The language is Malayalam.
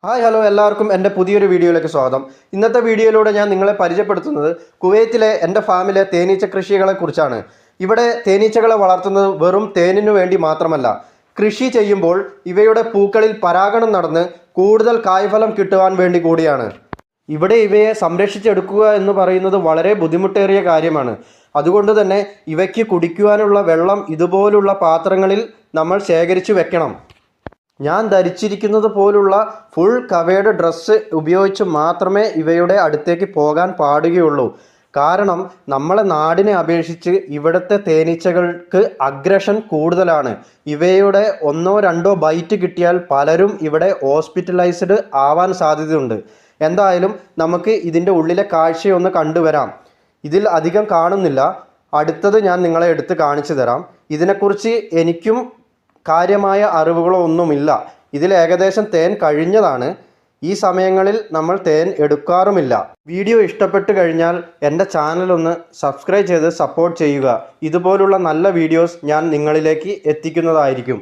ഹായ് ഹലോ എല്ലാവർക്കും എൻ്റെ പുതിയൊരു വീഡിയോയിലേക്ക് സ്വാഗതം. ഇന്നത്തെ വീഡിയോയിലൂടെ ഞാൻ നിങ്ങളെ പരിചയപ്പെടുത്തുന്നത് കുവൈത്തിലെ എൻ്റെ ഫാമിലെ തേനീച്ച കൃഷികളെക്കുറിച്ചാണ്. ഇവിടെ തേനീച്ചകളെ വളർത്തുന്നത് വെറും തേനിനു വേണ്ടി മാത്രമല്ല, കൃഷി ചെയ്യുമ്പോൾ ഇവയുടെ പൂക്കളിൽ പരാഗണം നടന്ന് കൂടുതൽ കായ്ഫലം കിട്ടുവാൻ വേണ്ടി കൂടിയാണ്. ഇവിടെ ഇവയെ സംരക്ഷിച്ചെടുക്കുക എന്ന് പറയുന്നത് വളരെ ബുദ്ധിമുട്ടേറിയ കാര്യമാണ്. അതുകൊണ്ട് തന്നെ ഇവയ്ക്ക് കുടിക്കുവാനുള്ള വെള്ളം ഇതുപോലുള്ള പാത്രങ്ങളിൽ നമ്മൾ ശേഖരിച്ചു വെക്കണം. ഞാൻ ധരിച്ചിരിക്കുന്നത് പോലുള്ള ഫുൾ കവേർഡ് ഡ്രസ്സ് ഉപയോഗിച്ച് മാത്രമേ ഇവയുടെ അടുത്തേക്ക് പോകാൻ പാടുകയുള്ളൂ. കാരണം നമ്മളെ നാടിനെ അപേക്ഷിച്ച് ഇവിടുത്തെ തേനീച്ചകൾക്ക് അഗ്രഷൻ കൂടുതലാണ്. ഇവയുടെ ഒന്നോ രണ്ടോ ബൈറ്റ് കിട്ടിയാൽ പലരും ഇവിടെ ഹോസ്പിറ്റലൈസ്ഡ് ആവാൻ സാധ്യതയുണ്ട്. എന്തായാലും നമുക്ക് ഇതിൻ്റെ ഉള്ളിലെ കാഴ്ചയൊന്ന് കണ്ടുവരാം. ഇതിൽ അധികം കാണുന്നില്ല, അടുത്തത് ഞാൻ നിങ്ങളെ എടുത്ത് കാണിച്ചു തരാം. ഇതിനെക്കുറിച്ച് എനിക്കും കാര്യമായ അറിവുകളോ ഒന്നുമില്ല. ഇതിൽ ഏകദേശം തേൻ കഴിഞ്ഞതാണ്. ഈ സമയങ്ങളിൽ നമ്മൾ തേൻ എടുക്കാറുമില്ല. വീഡിയോ ഇഷ്ടപ്പെട്ട് കഴിഞ്ഞാൽ എൻ്റെ ചാനലൊന്ന് സബ്സ്ക്രൈബ് ചെയ്ത് സപ്പോർട്ട് ചെയ്യുക. ഇതുപോലുള്ള നല്ല വീഡിയോസ് ഞാൻ നിങ്ങളിലേക്ക് എത്തിക്കുന്നതായിരിക്കും.